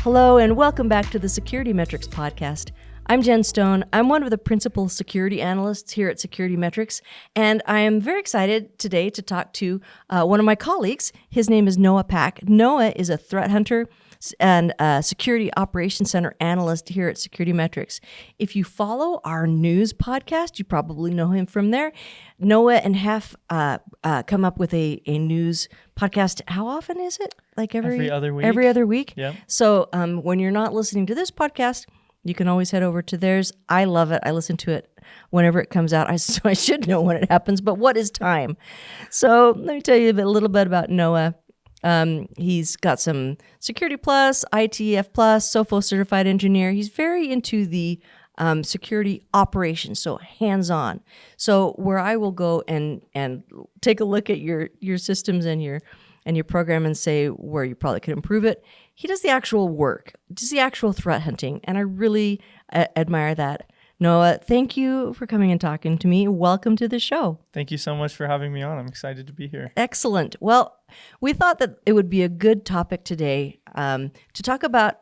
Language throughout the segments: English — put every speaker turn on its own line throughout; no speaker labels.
Hello and welcome back to the SecurityMetrics podcast. I'm Jen Stone. I'm one of the principal security analysts here at SecurityMetrics, and I am very excited today to talk to one of my colleagues. His name is Noah Pack. Noah is a threat hunter and security operations center analyst here at SecurityMetrics. If you follow our news podcast, you probably know him from there. Noah and Hef come up with a news podcast. How often is it? Like every
other week.
Every other week?
Yeah.
So when you're not listening to this podcast, you can always head over to theirs. I love it. I listen to it whenever it comes out. So I should know when it happens, but what is time? So let me tell you a little bit about Noah. He's got some Security Plus, ITF Plus, Sophos Certified Engineer. He's very into the security operations, so hands-on. So where I will go and take a look at your systems and your program and say where you probably could improve it, he does the actual work, does the actual threat hunting, and I really admire that. Noah, thank you for coming and talking to me. Welcome to the show.
Thank you so much for having me on. I'm excited to be here.
Excellent. Well, we thought that it would be a good topic today to talk about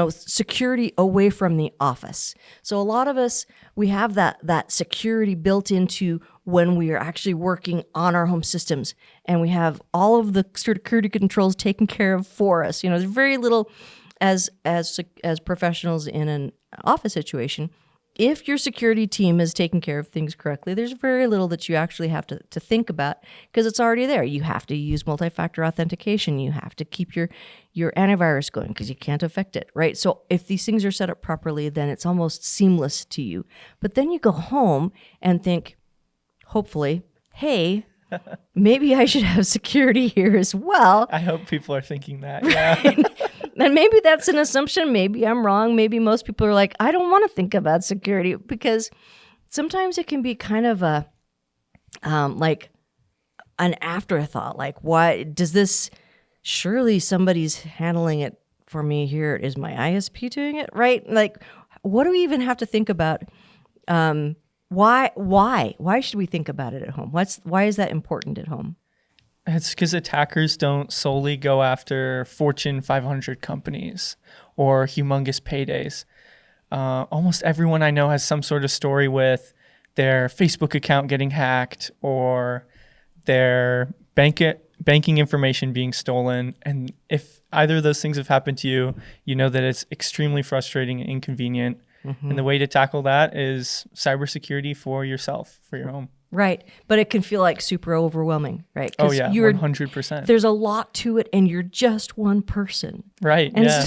security away from the office. So a lot of us, we have that security built into when we are actually working on our home systems, and we have all of the security controls taken care of for us. There's very little as professionals in an office situation. If your security team is taking care of things correctly, there's very little that you actually have to think about because it's already there. You have to use multi-factor authentication. You have to keep your antivirus going because you can't affect it, right? So if these things are set up properly, then it's almost seamless to you. But then you go home and think, hopefully, hey, maybe I should have security here as well.
I hope people are thinking that. Yeah.
Right? And maybe that's an assumption. Maybe I'm wrong. Maybe most people are like, I don't want to think about security because sometimes it can be kind of a like an afterthought. Like, why does this? Surely somebody's handling it for me here. Is my ISP doing it right? Like, what do we even have to think about? Why should we think about it at home? Why is that important at home?
It's because attackers don't solely go after Fortune 500 companies or humongous paydays. Almost everyone I know has some sort of story with their Facebook account getting hacked or their banking information being stolen. And if either of those things have happened to you, you know that it's extremely frustrating and inconvenient. Mm-hmm. And the way to tackle that is cybersecurity for yourself, for your home.
Right. But it can feel like super overwhelming, right?
Oh, yeah, 100%.
There's a lot to it, and you're just one person.
Right,
and
yeah.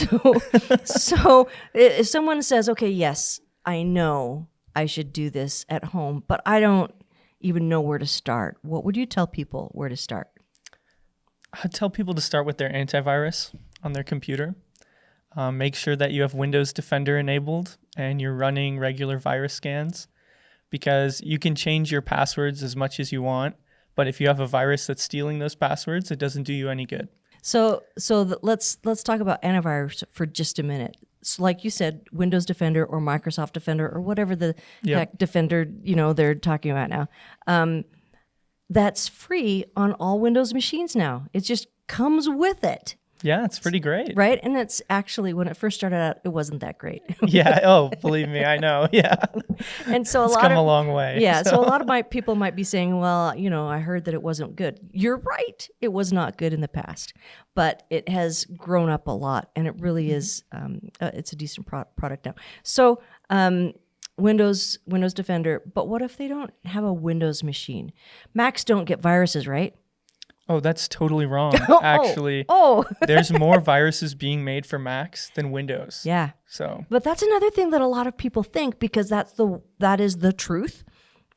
So if someone says, okay, yes, I know I should do this at home, but I don't even know where to start, what would you tell people where to start?
I'd tell people to start with their antivirus on their computer. Make sure that you have Windows Defender enabled and you're running regular virus scans, because you can change your passwords as much as you want, but if you have a virus that's stealing those passwords, it doesn't do you any good.
So let's talk about antivirus for just a minute. So like you said, Windows Defender or Microsoft Defender or whatever the heck Defender they're talking about now, that's free on all Windows machines now. It just comes with it.
Yeah, it's pretty great.
Right? And it's actually, when it first started out, it wasn't that great.
Yeah. Oh, believe me, I know. Yeah.
And so
it's come a long way.
Yeah. So a lot of my people might be saying, well, I heard that it wasn't good. You're right. It was not good in the past, but it has grown up a lot, and it really is, it's a decent product now. So Windows Defender, but what if they don't have a Windows machine? Macs don't get viruses, right?
Oh, that's totally wrong. Actually, there's more viruses being made for Macs than Windows.
Yeah.
So,
but that's another thing that a lot of people think, because that is the truth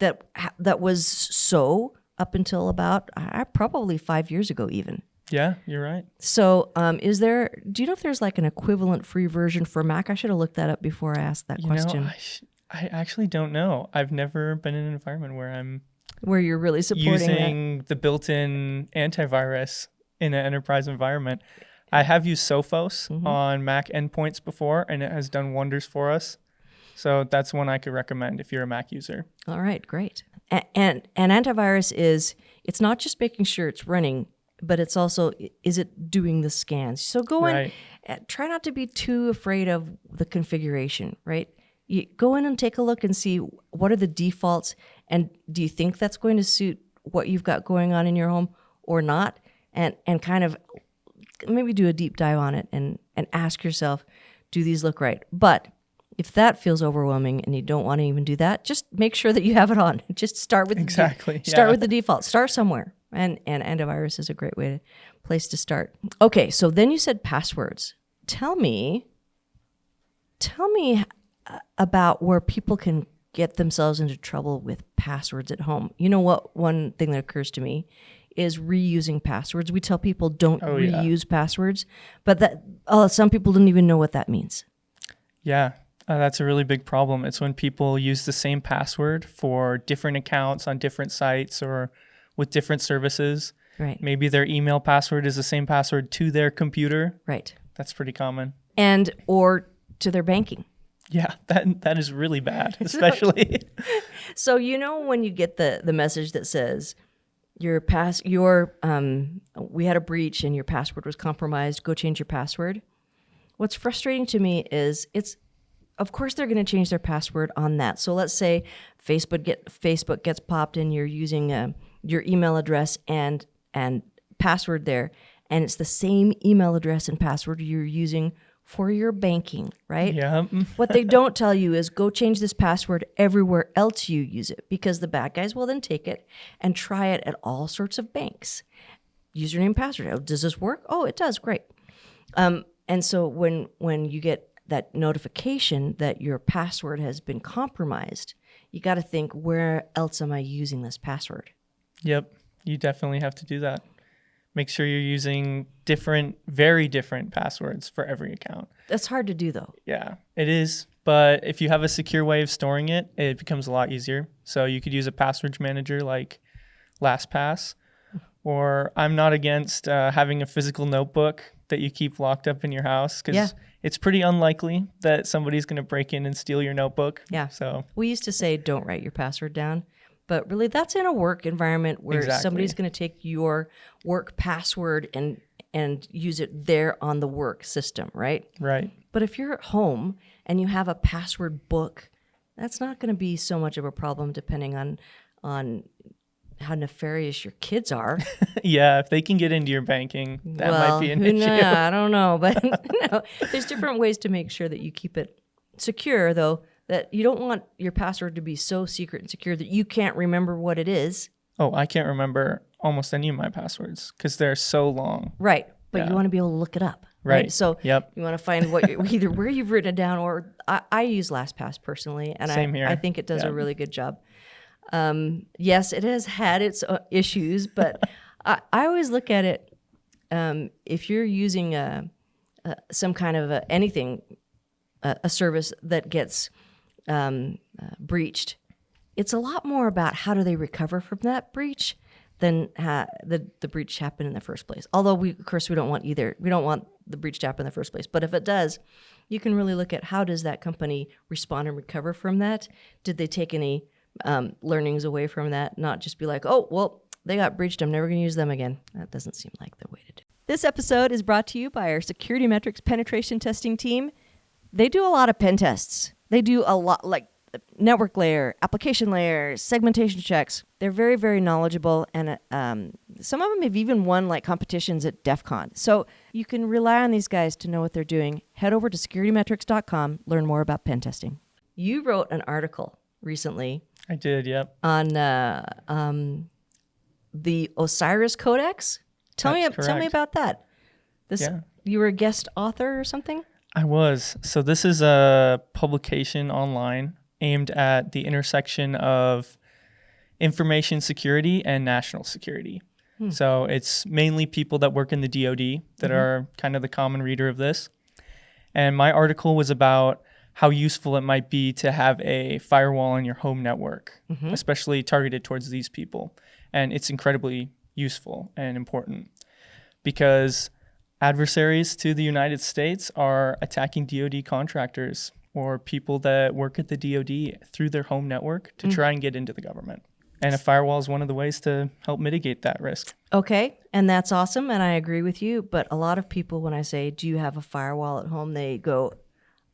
that was so up until about probably 5 years ago even.
Yeah, you're right.
So, do you know if there's like an equivalent free version for Mac? I should have looked that up before I asked that question.
I actually don't know. I've never been in an environment where
you're really supporting
using the built-in antivirus in an enterprise environment. I have used Sophos on Mac endpoints before, and it has done wonders for us. So that's one I could recommend if you're a Mac user.
All right, great. And antivirus it's not just making sure it's running but it's also, is it doing the scans? So go
Right.
in, try not to be too afraid of the configuration, right? You go in and take a look and see what are the defaults, and do you think that's going to suit what you've got going on in your home or not? And kind of maybe do a deep dive on it and ask yourself, do these look right? But if that feels overwhelming and you don't want to even do that, just make sure that you have it on. Just start with start with the default. Start somewhere, and antivirus is a great place to start. Okay, so then you said passwords. Tell me about where people can get themselves into trouble with passwords at home. You know what? One thing that occurs to me is reusing passwords. We tell people don't reuse passwords, but that some people don't even know what that means.
Yeah, that's a really big problem. It's when people use the same password for different accounts on different sites or with different services.
Right.
Maybe their email password is the same password to their computer.
Right.
That's pretty common.
And or to their banking.
Yeah, that is really bad, especially.
So when you get the message that says we had a breach and your password was compromised, go change your password. What's frustrating to me is of course they're going to change their password on that. So let's say Facebook gets popped and you're using your email address and password there, and it's the same email address and password you're using for your banking, right?
Yeah.
What they don't tell you is go change this password everywhere else you use it, because the bad guys will then take it and try it at all sorts of banks. Username, password. Oh, does this work? Oh, it does. Great. And so when you get that notification that your password has been compromised, you got to think, where else am I using this password?
Yep. You definitely have to do that. Make sure you're using very different passwords for every account.
That's hard to do, though.
Yeah, it is. But if you have a secure way of storing it, it becomes a lot easier. So you could use a password manager like LastPass, or I'm not against having a physical notebook that you keep locked up in your house, because it's pretty unlikely that somebody's going to break in and steal your notebook.
Yeah.
So
we used to say, don't write your password down. But really, that's in a work environment where somebody's going to take your work password and use it there on the work system, right?
Right.
But if you're at home and you have a password book, that's not going to be so much of a problem, depending on how nefarious your kids are.
Yeah, if they can get into your banking, that might be an issue.
I don't know, but there's different ways to make sure that you keep it secure, though. That you don't want your password to be so secret and secure that you can't remember what it is.
Oh, I can't remember almost any of my passwords because they're so long.
Right. But you want to be able to look it up. Right. So you want to find either where you've written it down, or I use LastPass personally, and
Same here.
I think it does a really good job. Yes, it has had its issues, but I always look at it, if you're using some kind of a service that gets breached, it's a lot more about how do they recover from that breach than the breach happened in the first place. Although we don't want the breach to happen in the first place. But if it does, you can really look at how does that company respond and recover from that. Did they take any learnings away from that? Not just be like, oh, well, they got breached, I'm never going to use them again. That doesn't seem like the way to do it. This episode is brought to you by our SecurityMetrics penetration testing team. They do a lot of pen tests. They do a lot, like network layer, application layer, segmentation checks. They're very, very knowledgeable, and some of them have even won like competitions at DEF CON. So you can rely on these guys to know what they're doing. Head over to securitymetrics.com, learn more about pen testing. You wrote an article recently.
I did, yep.
On the Osiris Codex. Tell me about that. You were a guest author or something?
I was. So this is a publication online aimed at the intersection of information security and national security. So it's mainly people that work in the DoD that are kind of the common reader of this. And my article was about how useful it might be to have a firewall on your home network, especially targeted towards these people. And it's incredibly useful and important because adversaries to the United States are attacking DoD contractors or people that work at the DoD through their home network to try and get into the government. And a firewall is one of the ways to help mitigate that risk.
Okay, and that's awesome, and I agree with you. But a lot of people, when I say, "Do you have a firewall at home?" they go,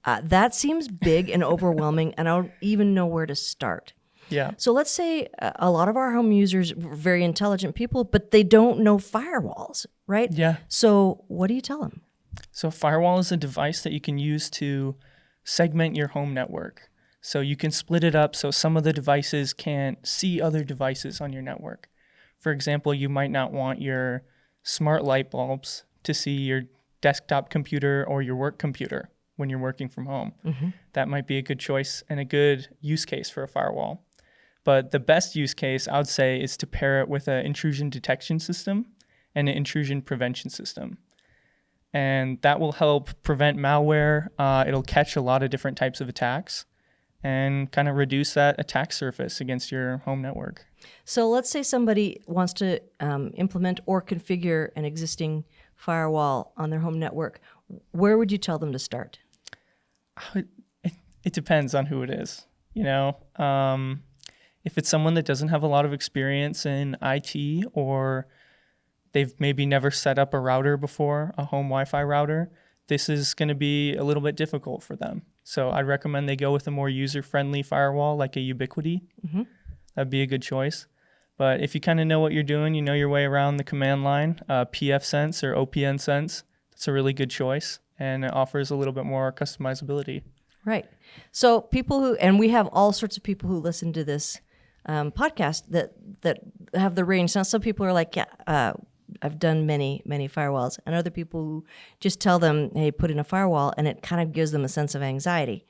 "That seems big and overwhelming, and I don't even know where to start."
Yeah.
So let's say a lot of our home users are very intelligent people, but they don't know firewalls, right?
Yeah.
So what do you tell them?
So a firewall is a device that you can use to segment your home network. So you can split it up so some of the devices can't see other devices on your network. For example, you might not want your smart light bulbs to see your desktop computer or your work computer when you're working from home. Mm-hmm. That might be a good choice and a good use case for a firewall. But the best use case, I would say, is to pair it with an intrusion detection system and an intrusion prevention system. And that will help prevent malware. It'll catch a lot of different types of attacks and kind of reduce that attack surface against your home network.
So let's say somebody wants to implement or configure an existing firewall on their home network. Where would you tell them to start?
It depends on who it is. If it's someone that doesn't have a lot of experience in IT, or they've maybe never set up a router before, a home Wi-Fi router, this is going to be a little bit difficult for them. So I'd recommend they go with a more user-friendly firewall like a Ubiquiti. Mm-hmm. That'd be a good choice. But if you kind of know what you're doing, you know your way around the command line, pfSense or OPNSense, that's a really good choice, and it offers a little bit more customizability.
Right. So and we have all sorts of people who listen to this podcast that have the range. Now, some people are like, yeah, I've done many firewalls, and other people who just tell them, hey, put in a firewall, and it kind of gives them a sense of anxiety.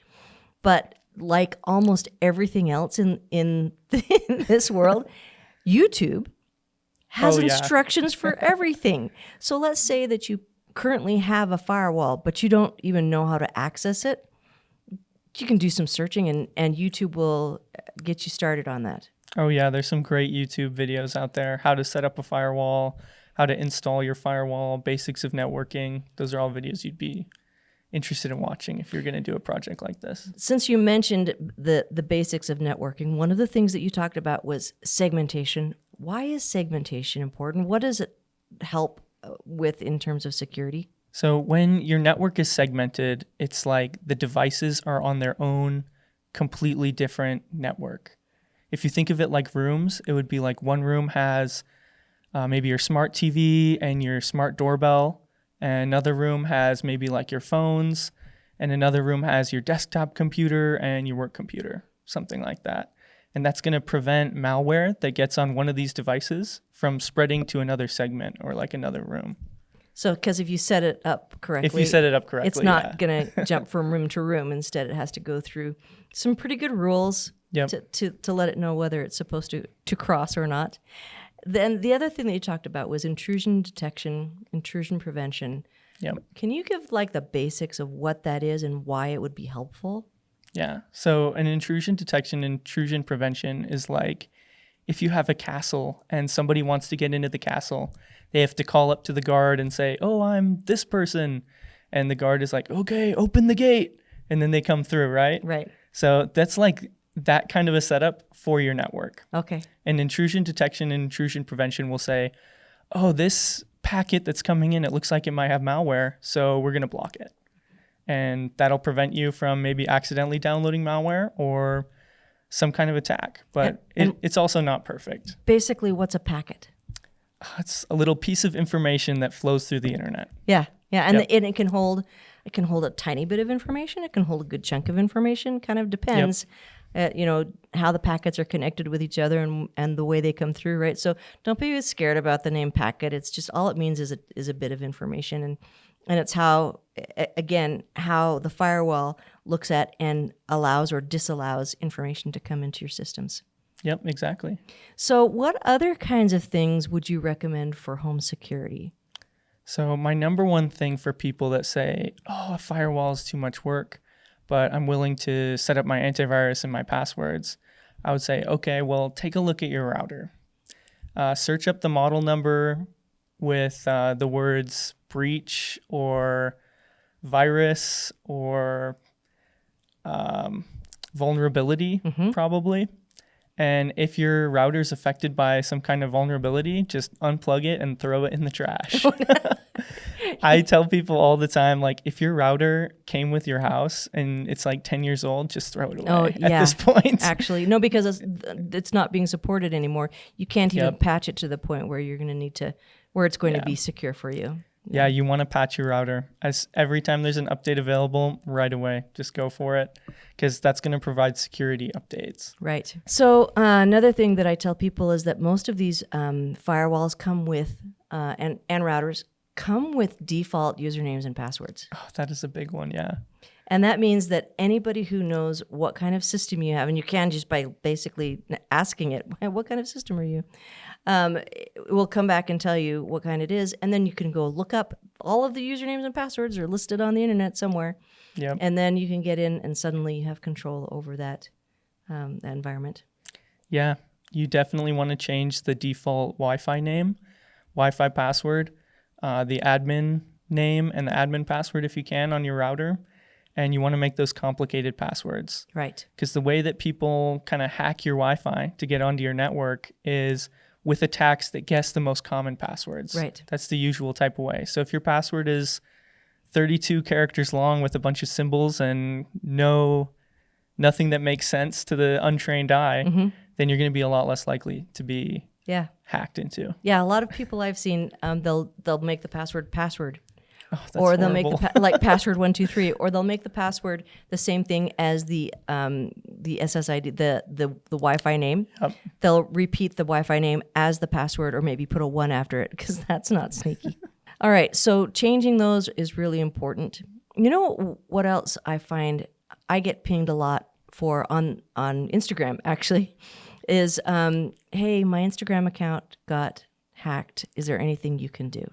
But like almost everything else in this world, YouTube has instructions for everything. So let's say that you currently have a firewall, but you don't even know how to access it. You can do some searching, and YouTube will get you started on that.
Oh, yeah. There's some great YouTube videos out there. How to set up a firewall, how to install your firewall, basics of networking. Those are all videos you'd be interested in watching if you're going to do a project like this.
Since you mentioned the basics of networking, one of the things that you talked about was segmentation. Why is segmentation important? What does it help with in terms of security?
So when your network is segmented, it's like the devices are on their own completely different network. If you think of it like rooms, it would be like one room has maybe your smart TV and your smart doorbell, and another room has maybe like your phones, and another room has your desktop computer and your work computer, something like that. And that's going to prevent malware that gets on one of these devices from spreading to another segment or like another room.
So, because if you set it up correctly, it's not going to jump from room to room. Instead, it has to go through some pretty good rules to let it know whether it's supposed to cross or not. Then the other thing that you talked about was intrusion detection, intrusion prevention.
Yep.
Can you give like the basics of what that is and why it would be helpful?
Yeah. So an intrusion detection, intrusion prevention is like if you have a castle and somebody wants to get into the castle, they have to call up to the guard and say, oh, I'm this person. And the guard is like, okay, open the gate. And then they come through, right?
Right.
So that's like that kind of a setup for your network.
Okay.
And intrusion detection and intrusion prevention will say, oh, this packet that's coming in, it looks like it might have malware, so we're going to block it. And that'll prevent you from maybe accidentally downloading malware or some kind of attack. But it's also not perfect.
Basically, what's a packet?
It's a little piece of information that flows through the internet.
Yeah, and it can hold a tiny bit of information. It can hold a good chunk of information. Kind of depends, how the packets are connected with each other and the way they come through, right? So don't be scared about the name packet. It's just all it means is a bit of information, and it's how the firewall looks at and allows or disallows information to come into your systems.
Yep, exactly.
So what other kinds of things would you recommend for home security?
So my number one thing for people that say, oh, a firewall is too much work, but I'm willing to set up my antivirus and my passwords, I would say, okay, well, take a look at your router. Search up the model number with the words breach or virus or vulnerability, probably. And if your router is affected by some kind of vulnerability, just unplug it and throw it in the trash. I tell people all the time, like, if your router came with your house and it's like 10 years old, just throw it away at this point.
Actually, no, because it's not being supported anymore. You can't even patch it to the point where you're going to need to, where it's going to be secure for you.
Yeah, you want to patch your router. As every time there's an update available, right away, just go for it, because that's going to provide security updates.
Right. So another thing that I tell people is that most of these firewalls come with, and routers come with default usernames and passwords.
Oh, that is a big one, yeah.
And that means that anybody who knows what kind of system you have, and you can just by basically asking it, what kind of system are you? It will come back and tell you what kind it is. And then you can go look up all of the usernames and passwords are listed on the internet somewhere.
Yep.
And then you can get in and suddenly you have control over that environment.
Yeah, you definitely want to change the default Wi-Fi name, Wi-Fi password, the admin name and the admin password if you can on your router. And you want to make those complicated passwords.
Right.
Because the way that people kind of hack your Wi-Fi to get onto your network is with attacks that guess the most common passwords.
Right.
That's the usual type of way. So if your password is 32 characters long with a bunch of symbols and nothing that makes sense to the untrained eye, then you're going to be a lot less likely to be hacked into.
Yeah, a lot of people I've seen, they'll make the password.
Oh, that's
or they'll
horrible.
make like password 123, or they'll make the password the same thing as the SSID, the Wi-Fi name.
Yep.
They'll repeat the Wi-Fi name as the password, or maybe put a 1 after it, because that's not sneaky. All right, so changing those is really important. You know what else I find I get pinged a lot for on Instagram actually is, hey, my Instagram account got hacked. Is there anything you can do?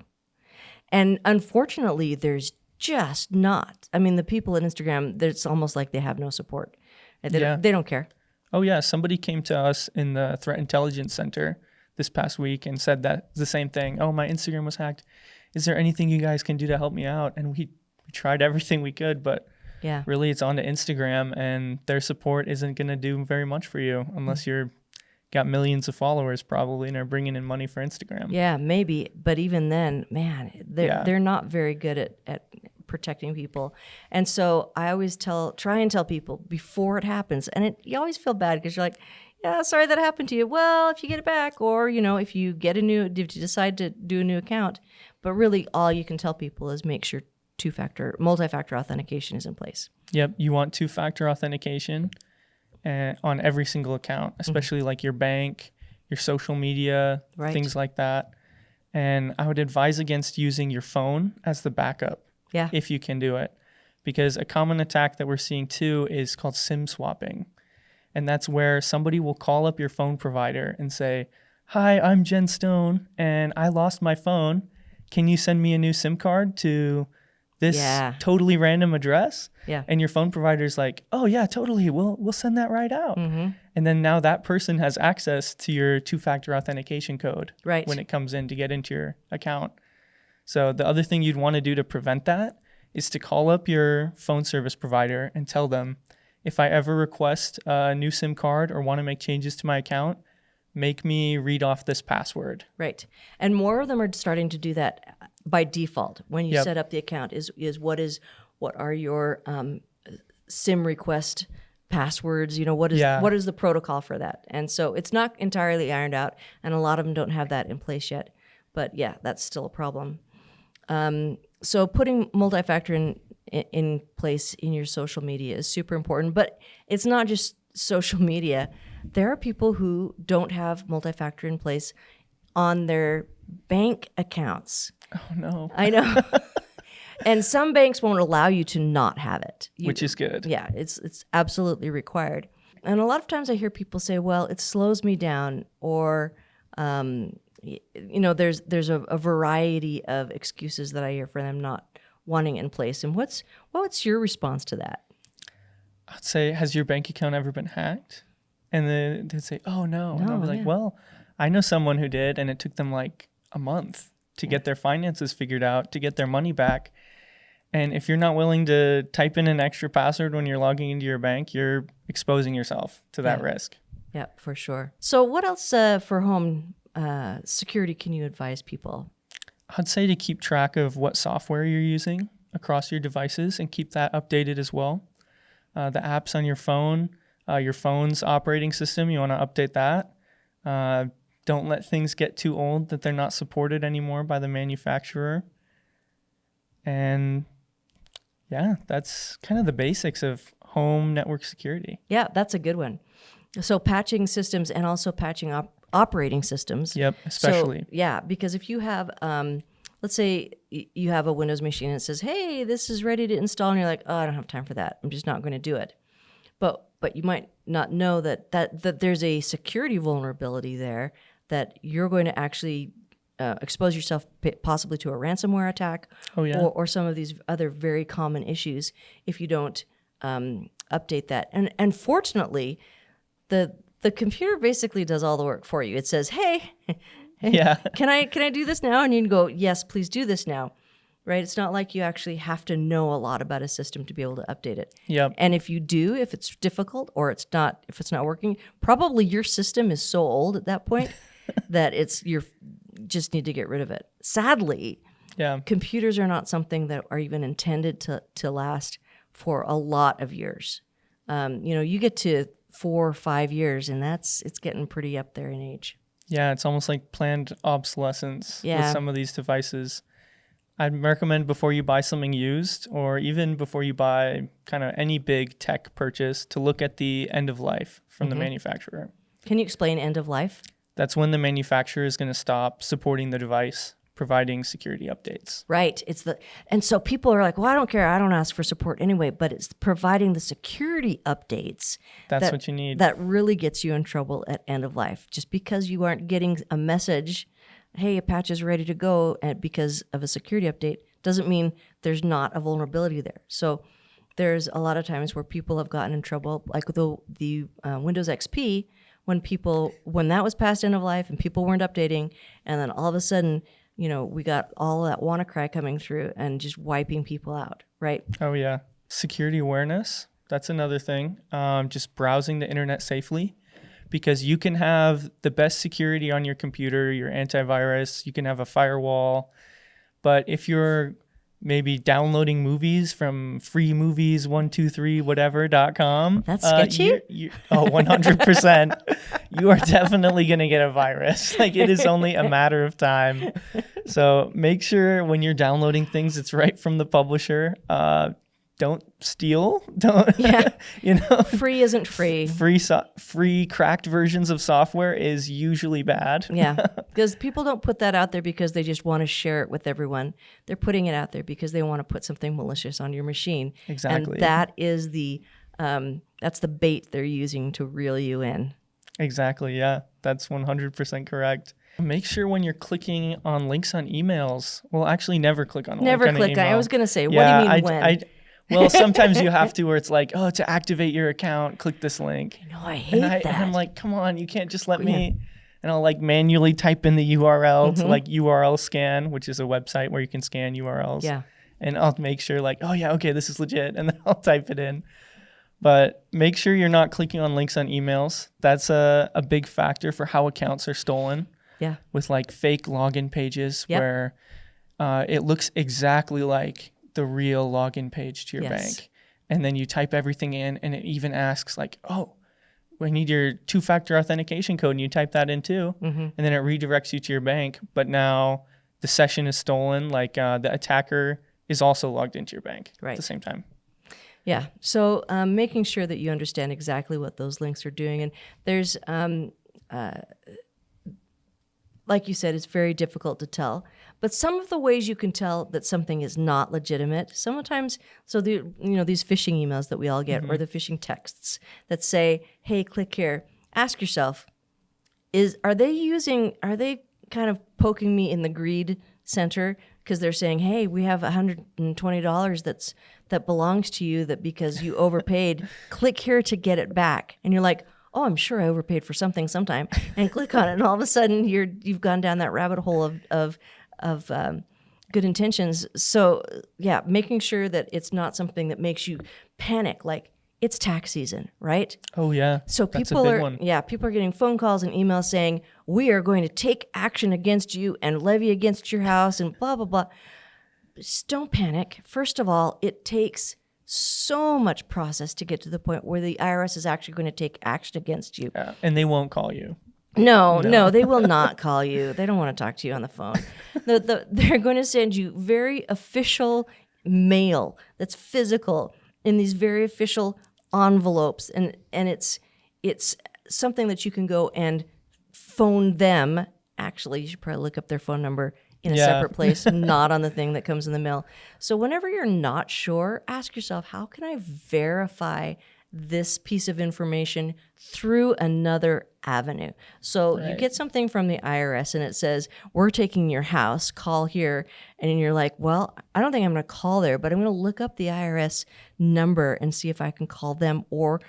And unfortunately, there's just not. I mean, the people at Instagram, it's almost like they have no support. They don't care.
Oh, yeah. Somebody came to us in the Threat Intelligence Center this past week and said that the same thing. Oh, my Instagram was hacked. Is there anything you guys can do to help me out? And we tried everything we could, but really it's on to Instagram, and their support isn't going to do very much for you unless you're got millions of followers probably and are bringing in money for Instagram.
Yeah, maybe. But even then, man, they're not very good at protecting people. And so I always try and tell people before it happens. And you always feel bad because you're like, yeah, sorry that happened to you. Well, if you get it back, or, if you decide to do a new account. But really all you can tell people is make sure multi-factor authentication is in place.
Yep. You want two-factor authentication on every single account, especially like your bank, your social media, things like that. And I would advise against using your phone as the backup if you can do it. Because a common attack that we're seeing too is called SIM swapping. And that's where somebody will call up your phone provider and say, hi, I'm Jen Stone and I lost my phone. Can you send me a new SIM card to this totally random address?
Yeah.
And your phone provider's like, oh yeah, totally. We'll send that right out. And then now that person has access to your two-factor authentication code when it comes in to get into your account. So the other thing you'd want to do to prevent that is to call up your phone service provider and tell them, if I ever request a new SIM card or want to make changes to my account, make me read off this password.
Right. And more of them are starting to do that by default when you set up the account is what are your SIM request passwords? What is the protocol for that? And so it's not entirely ironed out, and a lot of them don't have that in place yet. But yeah, that's still a problem. So putting multi-factor in place in your social media is super important. But it's not just social media. There are people who don't have multi-factor in place on their bank accounts.
Oh no.
I know. And some banks won't allow you to not have it.
Which is good.
Yeah, it's absolutely required. And a lot of times I hear people say, well, it slows me down, or there's a variety of excuses that I hear for them not wanting it in place. And what's your response to that?
I'd say, has your bank account ever been hacked? And then they'd say, oh no. And I'll be like, well, I know someone who did, and it took them like a month to get their finances figured out, to get their money back. And if you're not willing to type in an extra password when you're logging into your bank, you're exposing yourself to that risk.
Yeah, for sure. So what else for home security can you advise people?
I'd say to keep track of what software you're using across your devices and keep that updated as well. The apps on your phone's operating system, you want to update that. Don't let things get too old that they're not supported anymore by the manufacturer. And yeah, that's kind of the basics of home network security.
Yeah, that's a good one. So patching systems and also patching operating systems.
Yep, especially.
So, yeah, because if you have, let's say you have a Windows machine and it says, hey, this is ready to install, and you're like, oh, I don't have time for that. I'm just not going to do it. But you might not know that there's a security vulnerability there that you're going to actually expose yourself possibly to a ransomware attack or some of these other very common issues if you don't update that. And fortunately, the computer basically does all the work for you. It says, hey, can I do this now? And you can go, yes, please do this now. Right? It's not like you actually have to know a lot about a system to be able to update it.
Yep.
And if you do, if it's difficult or if it's not working, probably your system is so old at that point that you just need to get rid of it. Sadly, computers are not something that are even intended to last for a lot of years. You get to 4 or 5 years, and it's getting pretty up there in age.
Yeah, it's almost like planned obsolescence with some of these devices. I'd recommend before you buy something used or even before you buy kind of any big tech purchase to look at the end of life from the manufacturer.
Can you explain end of life?
That's when the manufacturer is going to stop supporting the device, providing security updates.
Right. And so people are like, well, I don't care. I don't ask for support anyway, but it's providing the security updates.
That's what you need.
That really gets you in trouble at end of life. Just because you aren't getting a message, hey, a patch is ready to go, and because of a security update, doesn't mean there's not a vulnerability there. So there's a lot of times where people have gotten in trouble, like the Windows XP, when that was past end of life and people weren't updating, and then all of a sudden, we got all that WannaCry coming through and just wiping people out, right?
Oh, yeah. Security awareness, that's another thing. Just browsing the internet safely. Because you can have the best security on your computer, your antivirus, you can have a firewall. But if you're maybe downloading movies from freemovies123whatever.com.
That's sketchy?
100%. You are definitely going to get a virus. Like, it is only a matter of time. So make sure when you're downloading things, it's right from the publisher. Don't steal. Don't,
Free isn't free.
Free cracked versions of software is usually bad.
Yeah, because people don't put that out there because they just want to share it with everyone. They're putting it out there because they want to put something malicious on your machine.
Exactly.
And that is that's the bait they're using to reel you in.
Exactly, yeah. That's 100% correct. Make sure when you're clicking on links on emails, well, actually never click on a link on an email.
I was going to say, what do you mean when?
Well, sometimes you have to where it's like, oh, to activate your account, click this link.
No, I hate that.
And I'm like, come on, you can't just let me. And I'll like manually type in the URL to like URL scan, which is a website where you can scan URLs.
Yeah.
And I'll make sure like, oh yeah, okay, this is legit. And then I'll type it in. But make sure you're not clicking on links on emails. That's a big factor for how accounts are stolen.
Yeah.
With like fake login pages where it looks exactly like the real login page to your bank. And then you type everything in and it even asks like, oh, we need your 2-factor authentication code, and you type that in too. And then it redirects you to your bank. But now the session is stolen. Like the attacker is also logged into your bank at the same time.
Yeah. So making sure that you understand exactly what those links are doing. And there's, like you said, it's very difficult to tell. But some of the ways you can tell that something is not legitimate, sometimes, so these phishing emails that we all get, or the phishing texts that say, hey, click here, ask yourself, are they kind of poking me in the greed center? Because they're saying, hey, we have $120 that belongs to you that because you overpaid, click here to get it back. And you're like, oh, I'm sure I overpaid for something sometime, and click on it, and all of a sudden you've gone down that rabbit hole of good intentions. So yeah, making sure that it's not something that makes you panic. Like, it's tax season, right?
Oh yeah.
So
That's a
people
big
are
one.
people are getting phone calls and emails saying, we are going to take action against you and levy against your house and blah, blah, blah. Just don't panic. First of all, it takes so much process to get to the point where the IRS is actually going to take action against you.
Yeah. And they won't call you.
No, they will not call you. They don't want to talk to you on the phone. They're going to send you very official mail that's physical in these very official envelopes, and it's something that you can go and phone them. Actually, you should probably look up their phone number in a separate place, not on the thing that comes in the mail. So whenever you're not sure, ask yourself, how can I verify this piece of information through another avenue? So you get something from the IRS and it says, we're taking your house, call here. And you're like, well, I don't think I'm going to call there, but I'm going to look up the IRS number and see if I can call them or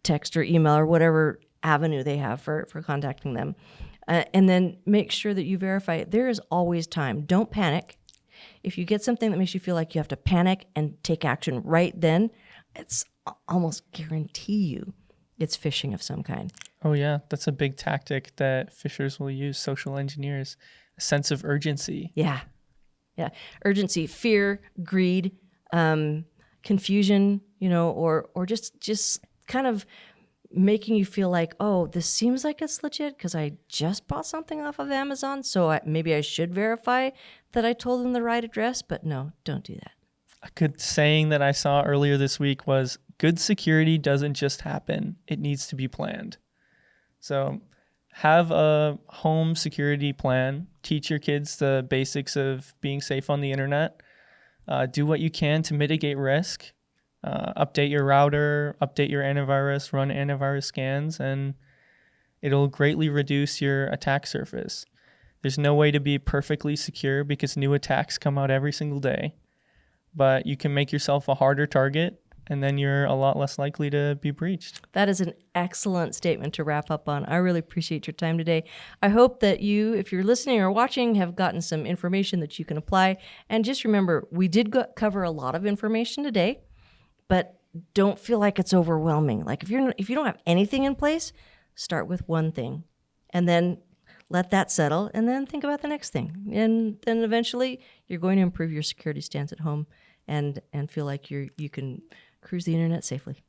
text or email or whatever avenue they have for contacting them. And then make sure that you verify it. There is always time. Don't panic. If you get something that makes you feel like you have to panic and take action right then, it's almost guarantee you it's phishing of some kind.
Oh yeah, that's a big tactic that phishers will use, social engineers, a sense of urgency.
Yeah. Urgency, fear, greed, confusion, or just kind of making you feel like, oh, this seems like it's legit because I just bought something off of Amazon, so maybe I should verify that I told them the right address. But no, don't do that.
A good saying that I saw earlier this week was, good security doesn't just happen, it needs to be planned. So have a home security plan, teach your kids the basics of being safe on the internet, do what you can to mitigate risk, update your router, update your antivirus, run antivirus scans, and it'll greatly reduce your attack surface. There's no way to be perfectly secure because new attacks come out every single day, but you can make yourself a harder target, and then you're a lot less likely to be breached.
That is an excellent statement to wrap up on. I really appreciate your time today. I hope that you, if you're listening or watching, have gotten some information that you can apply. And just remember, we did cover a lot of information today, but don't feel like it's overwhelming. Like if you don't have anything in place, start with one thing and then let that settle and then think about the next thing. And then eventually you're going to improve your security stance at home and feel like you can cruise the internet safely.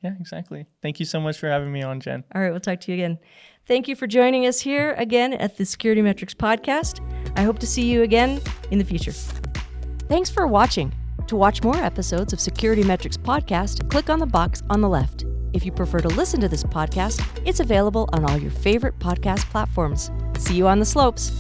Yeah, exactly. Thank you so much for having me on, Jen.
All right, we'll talk to you again. Thank you for joining us here again at the SecurityMetrics podcast. I hope to see you again in the future. Thanks for watching. To watch more episodes of SecurityMetrics podcast, click on the box on the left. If you prefer to listen to this podcast, it's available on all your favorite podcast platforms. See you on the slopes.